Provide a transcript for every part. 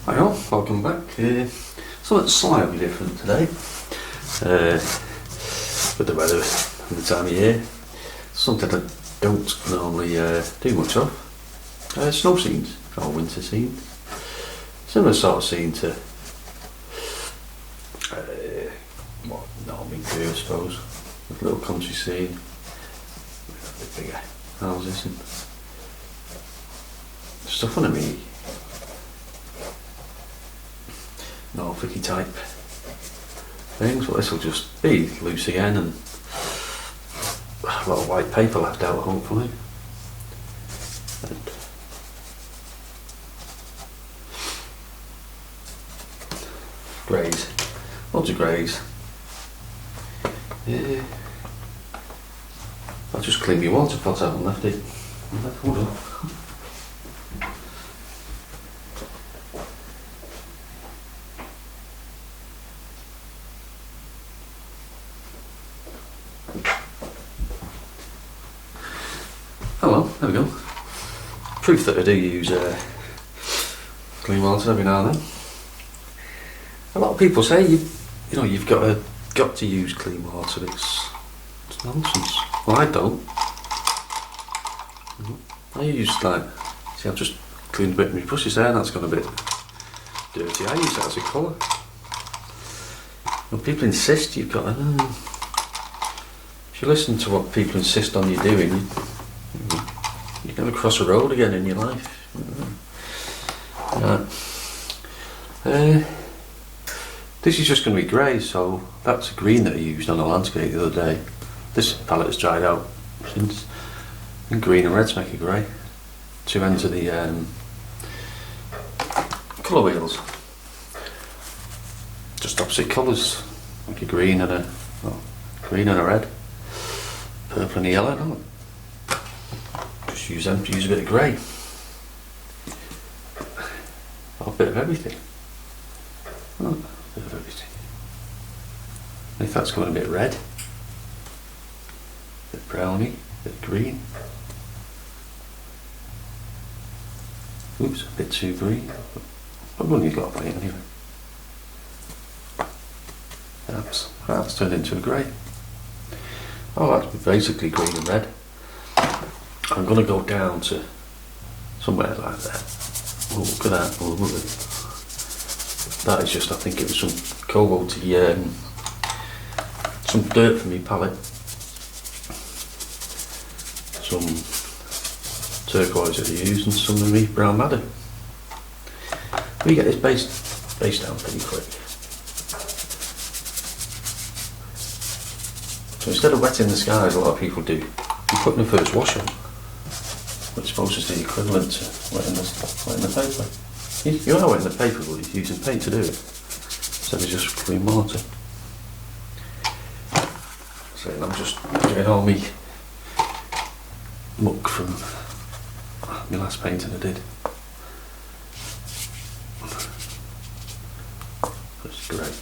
Hi all, welcome back. Something slightly different today with the weather and the time of year. Something I don't normally do much of. Snow scenes or winter scenes. Similar sort of scene to what normally do, I suppose. A little country scene, a bit bigger houses and stuff on me. Norfolk type things, but this will just be loose again and a lot of white paper left out hopefully. And greys, loads of greys. Yeah. I'll just clean my water pot out and left it. Hold on. Oh well, there we go. Proof that I do use clean water every now and then. A lot of people say you've got to use clean water. It's nonsense. Well, I don't. I use I've just cleaned a bit of my brushes there and that's gone a bit dirty. I use that as a colour. When people insist you've got to, if you listen to what people insist on you doing, you're going to cross a road again in your life. This is just going to be grey, so that's a green that I used on a landscape the other day. This palette has dried out since, and green and reds make a grey. Two ends of the colour wheels. Just opposite colours, like a green and a red, purple and a yellow. Don't it? Just use them to use a bit of grey. Or a bit of everything. Oh, a bit of everything. And if that's going a bit red, a bit browny, a bit green. Oops, a bit too green. But we'll need a lot of paint anyway. That's turned into a grey. Oh, that's basically green and red. I'm going to go down to somewhere like that. Oh, look at that. Oh, look at that. Is just, I think it was some cobalty, some dirt from my palette. Some turquoise that I used and some of my brown madder. We get this base down pretty quick. So instead of wetting the sky as a lot of people do, you put in the first wash on, which I suppose is the equivalent to wetting the paper. You are wetting the paper, but you're using paint to do it, instead of just clean water. So I'm just getting all my muck from my last painting I did. That's great.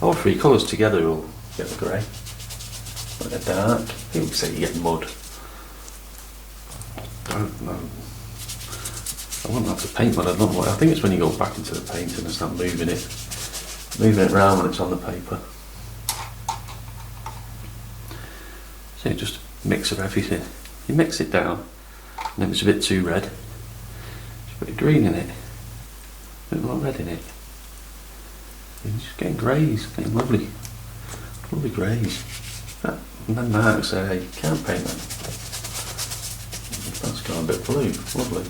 All three colours together will get the grey. Like a dark. People say you get mud. I wouldn't have to paint mud. I don't know. I think it's when you go back into the paint and start moving it around when it's on the paper. So just a mix of everything. You mix it down, and if it's a bit too red, just put a green in it. A bit more red in it. You're just getting greys, getting lovely greys. And then Mark said, hey, you can't paint that. That's gone a bit blue, lovely.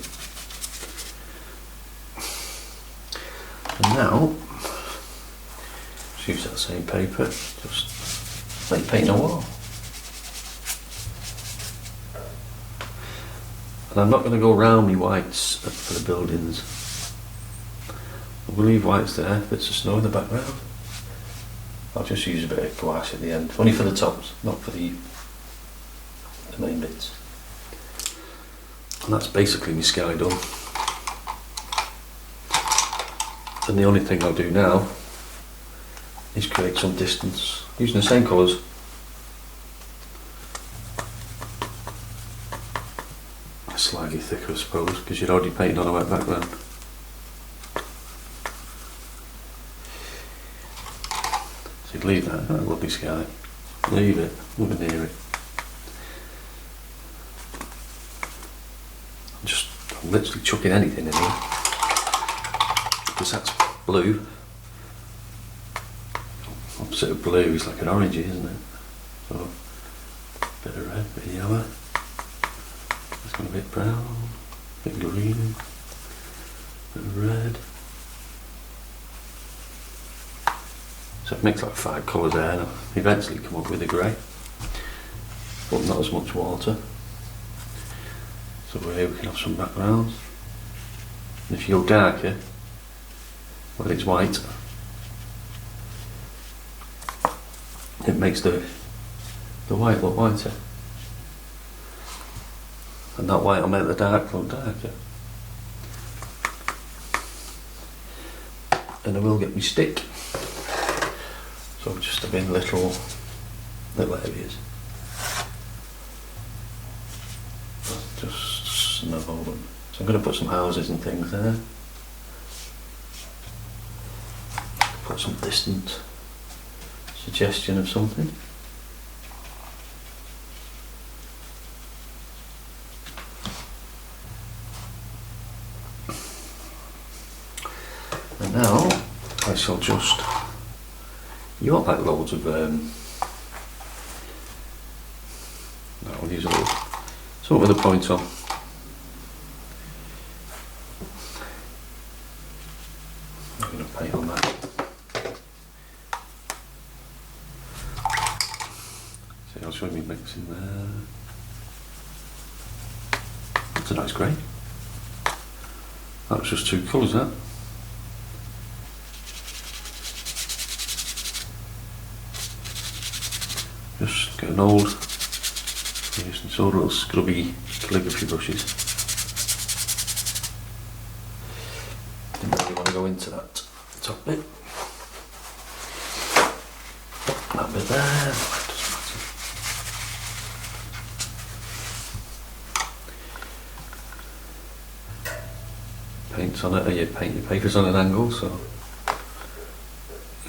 And now, just use that same paper, just like painting a wall. And I'm not going to go round me whites for the buildings. We'll leave whites there, bits of snow in the background. I'll just use a bit of gouache at the end, only for the tops, not for the main bits. And that's basically my sky done. And the only thing I'll do now is create some distance using the same colours. Slightly slightly thicker, I suppose, because you'd already painted on a wet background. So you'd leave that lovely sky. Leave it, move near it. I'm literally chucking anything in here, because that's blue. Opposite of blue is like an orangey, isn't it? So, bit of red, bit of yellow. It's got a bit brown, bit green, bit of red. So it makes like 5 colours there, and I'll eventually come up with a grey, but not as much water. So here we can have some backgrounds. And if you go darker, when it's white, it makes the white look whiter. And that white will make the dark look darker. And I will get me stick. So just a bit little areas. Just snow them. So I'm going to put some houses and things there. Put some distant suggestion of something. And now I shall just, you want like loads of I'll use a little, some with a point on. I'm going to paint on that. See, I'll show you me mixing there. That's a nice grey. That was just 2 colours, that. Just get an old, using some little scrubby calligraphy brushes. Didn't really want to go into that top bit. That bit there, that doesn't matter. Paints on it, or you paint your papers on an angle, so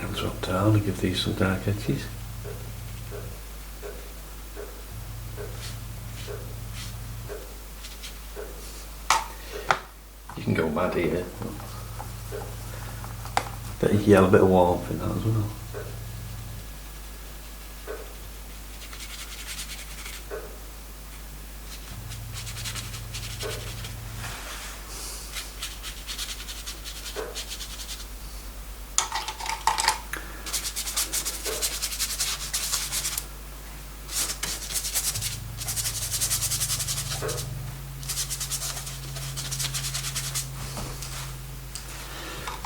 I'll drop down and give these some dark edges. You can go mad here. Bit of yellow, bit of warmth in that as well.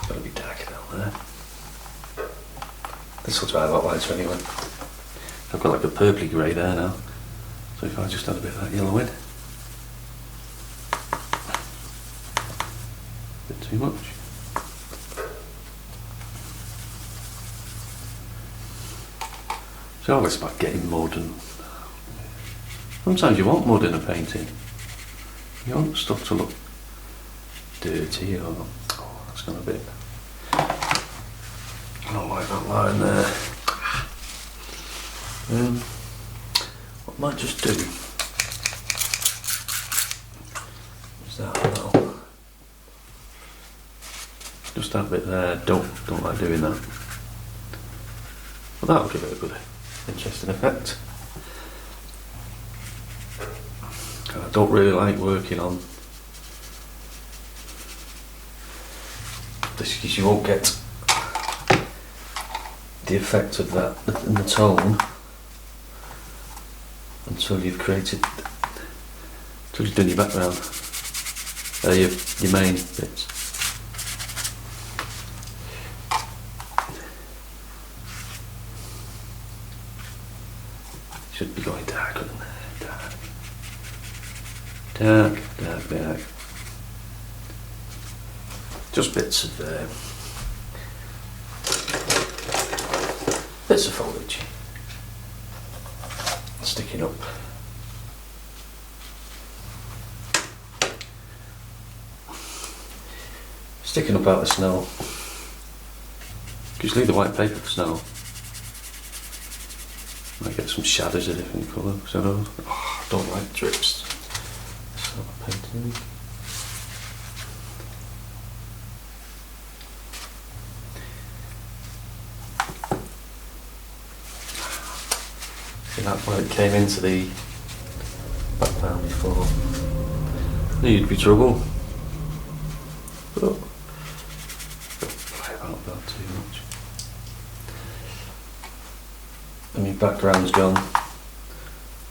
Gotta be darker down there. This will dry a lot lighter anyway. I've got like a purpley grey there now. So if I just add a bit of that yellow in. A bit too much. It's always about getting mud, and sometimes you want mud in a painting. You want stuff to look dirty, or that's gone a bit. I don't like that line there. What I might just do is that now. Just that bit there. Don't like doing that. But that'll give it a good, interesting effect. And I don't really like working on this because you won't get the effect of that in the tone until you've created, until you've done your background, your main bits. Should be going darker than that. Dark. Just bits of foliage sticking up. sticking up out of snow. Just leave the white paper for snow. Might get some shadows of different colours. I don't like drips. So I painted. See that where it came into the background before. Knew you'd be trouble. But play about that too much. And my background's gone.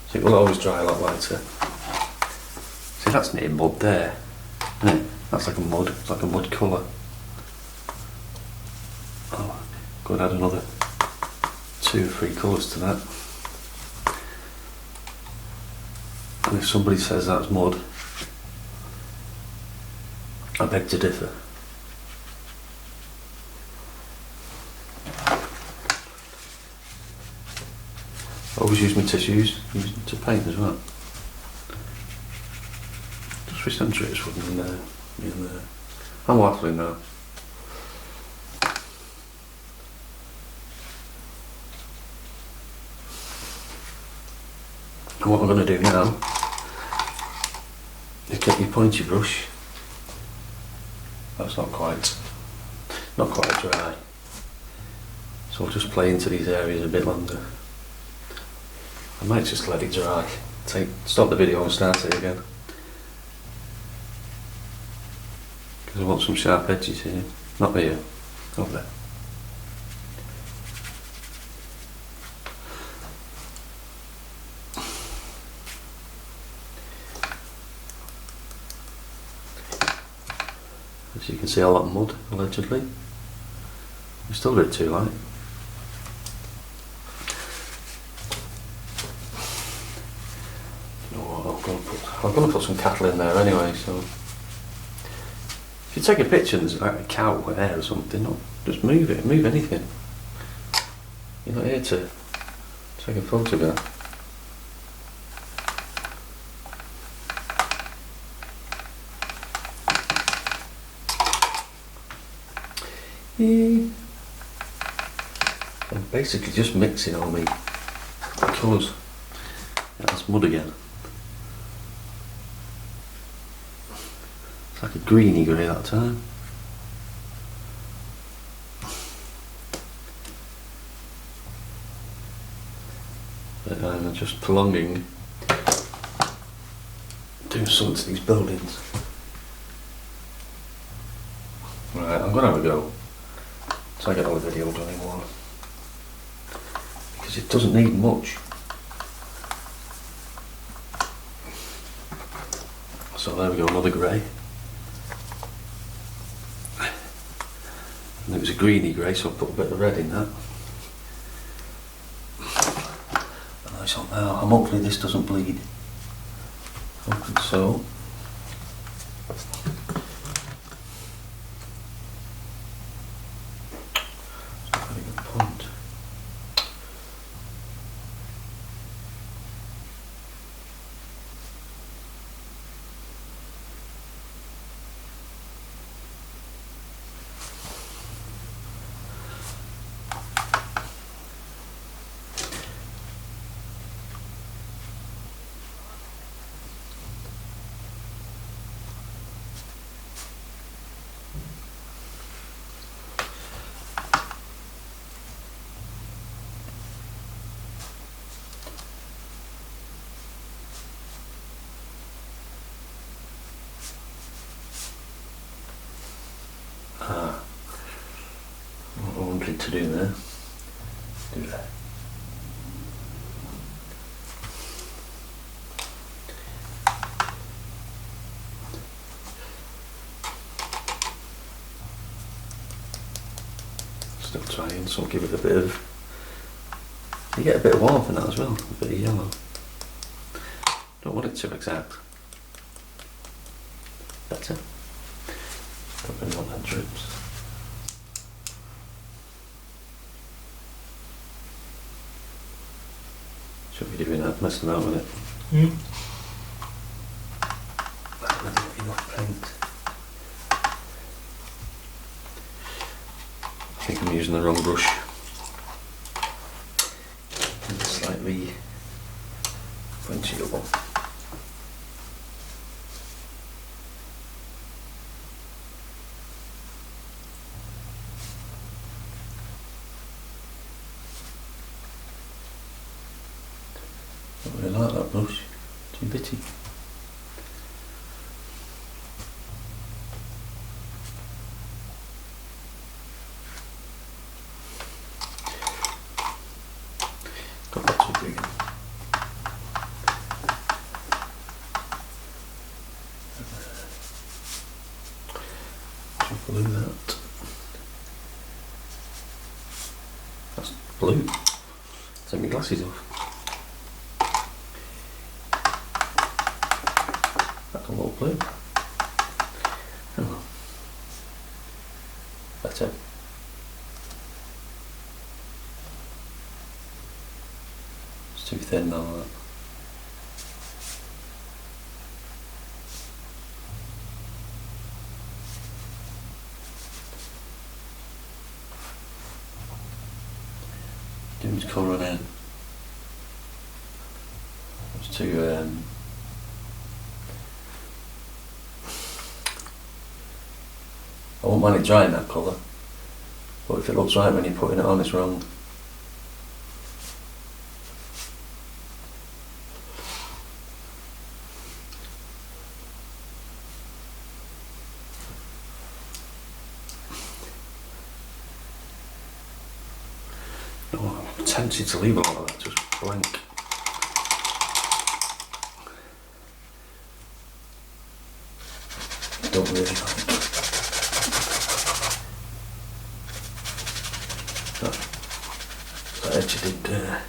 So it will always dry a lot lighter. See, that's near mud there, isn't it? That's like a mud, it's like a mud colour. Oh, go and add another 2 or 3 colours to that. And if somebody says that's mud, I beg to differ. Always use my tissues to paint as well. Just wish them drips wouldn't in there. I'm waffling now. And what I'm going to do now is get your pointy brush. That's not quite dry. So I'll just play into these areas a bit longer. I might just let it dry. Stop the video and start it again. Because I want some sharp edges here. Not here, over there. As you can see, a lot of mud, allegedly. It's still a bit too light. You know what, I'm going to put some cattle in there anyway, so... If you take a picture and there's like a cow or hair or something, just move it, move anything. You're not here to take a photograph. I'm basically just mixing all my colours. Yeah, that's mud again. It's like a greeny grey that time. But I'm just prolonging doing something to these buildings. Right, I'm going to have a go. So I get all the video done in one. Because it doesn't need much. So there we go, another grey. And it was a greeny grey, so I put a bit of red in that. And nice on now. And hopefully this doesn't bleed. Hopefully so. What I wanted to do there. Do that. Still trying, so I'll give it a bit of... You get a bit of warmth in that as well, a bit of yellow. Don't want it too exact. Better. Don't really want that drips. Should be doing that, messing about with it. I don't have enough paint. I'm using the wrong brush. And slightly pointy up. Don't really like that brush, too bitty. Got that too big. Blue that. That's blue. Take my glasses off. That's a little blue. Oh. Better. It's too thin now. That. Doing his colouring in. It's too I won't mind it drying that colour, but if it looks right when you're putting it on, it's wrong. Oh, I'm tempted to leave a lot of that just blank. I don't really like that edge I did there.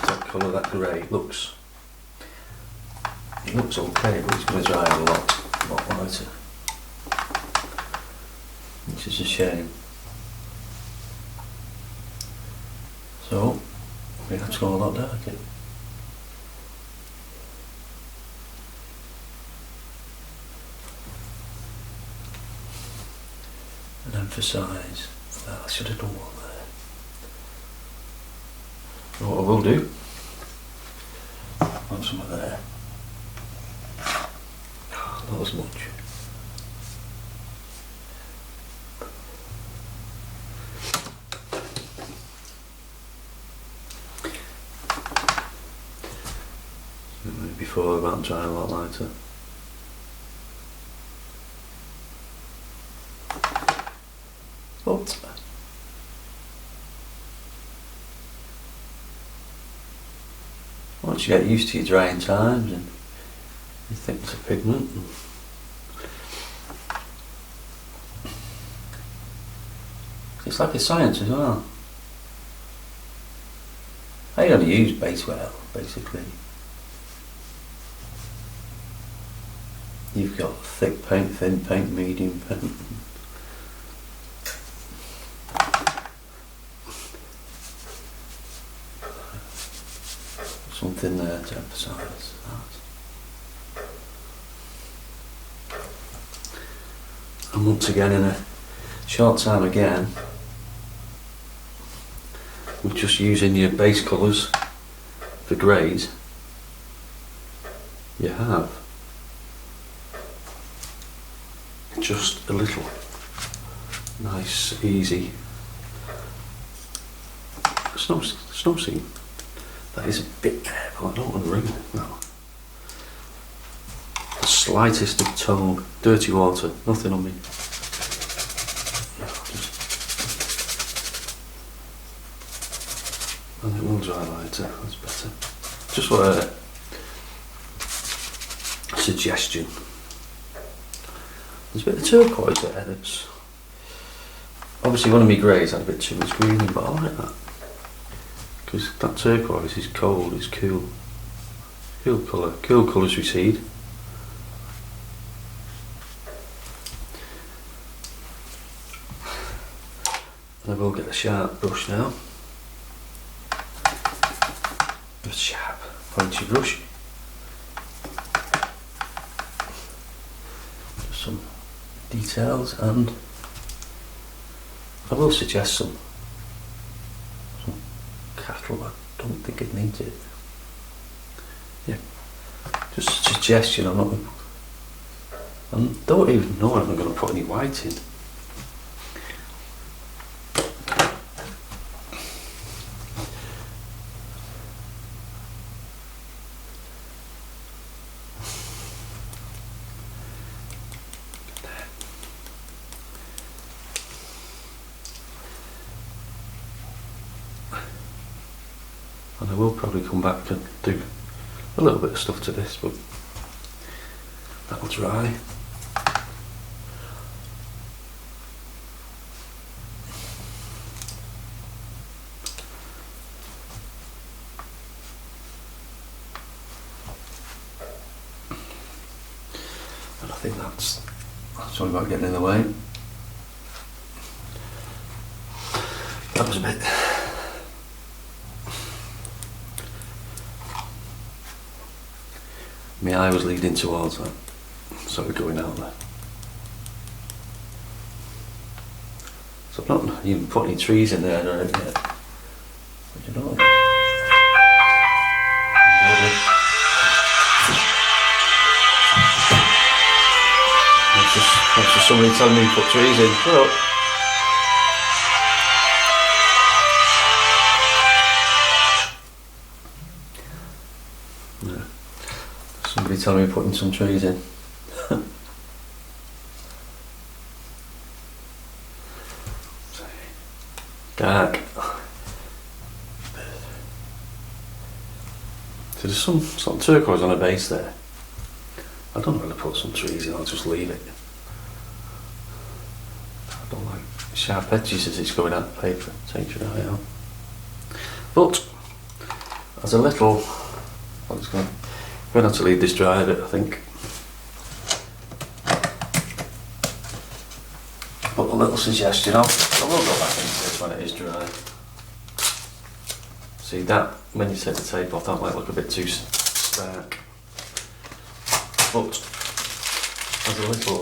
That colour, that grey, it looks okay, but it's going to dry a lot lighter, which is a shame. So we have to go a lot darker. And emphasise that. I should have done one there. What I will do, put some of there. Not as much. Before about drying a lot lighter. But once you get used to your drying times and your thickness of pigment, it's like a science as well. I only use base well, basically. You've got thick paint, thin paint, medium paint. Something there to emphasise that. And once again, in a short time again, with just using your base colours for greys, you have just a little nice, easy snow scene. That is a bit there, but I don't want to ruin it. No. The slightest of tone, dirty water, nothing on me. And it will dry lighter, that's better. Just for a suggestion. There's a bit of turquoise there that's obviously one of my greys had a bit too much green in, but I like that. Because that turquoise is cold, it's cool. Cool colour. Cool colours recede. will get a sharp brush now. A sharp, pointy brush. Just some details, and I will suggest some cattle. I don't think it needs it. Yeah, just a suggestion. I don't even know if I'm going to put any white in. And I will probably come back and do a little bit of stuff to this, but that'll dry. And I think that's sorry about getting in the way. That was a bit. My eye was leading towards that, so we're going out there. So I've not even put any trees in there or anything yet. But you know what? That's just somebody telling me to put trees in. Well, no. Somebody telling me putting some trees in. Dark. So there's some sort of turquoise on the base there. I don't know whether to put some trees in, I'll just leave it. I don't like sharp edges as it's going out the paper, it takes your eye out. But as a little, I'm just going to have to leave this dry a bit, I think. But a little suggestion, I will go back into this when it is dry. See that, when you take the tape off, that might look a bit too stark. But as a little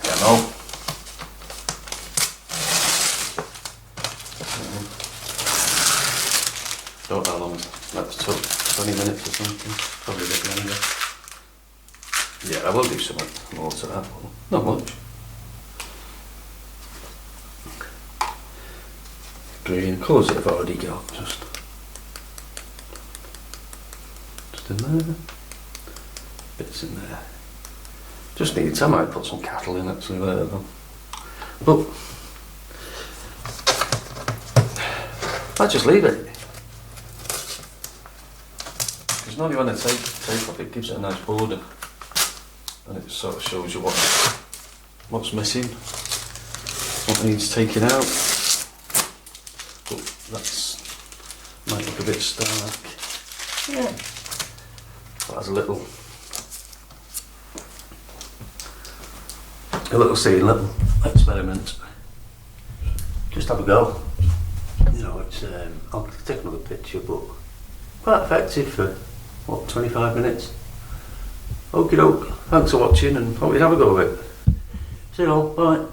demo, don't know how long that took, 20 minutes or something, probably a bit longer. Yeah, I will do something more to that, but not much. Green colours that I've already got, just in there, bits in there. Just needs, I might put some cattle in actually there though. But I'll just leave it. Because normally when I take off, it gives it a nice border, and it sort of shows you what's missing, what needs taking out. But that's might look a bit stark. Yeah. But as a little experiment, just have a go. You know, it's I'll take another picture, but quite effective for what, 25 minutes. Okie doke. Thanks for watching, and hope you have a go of it. See you all. Bye.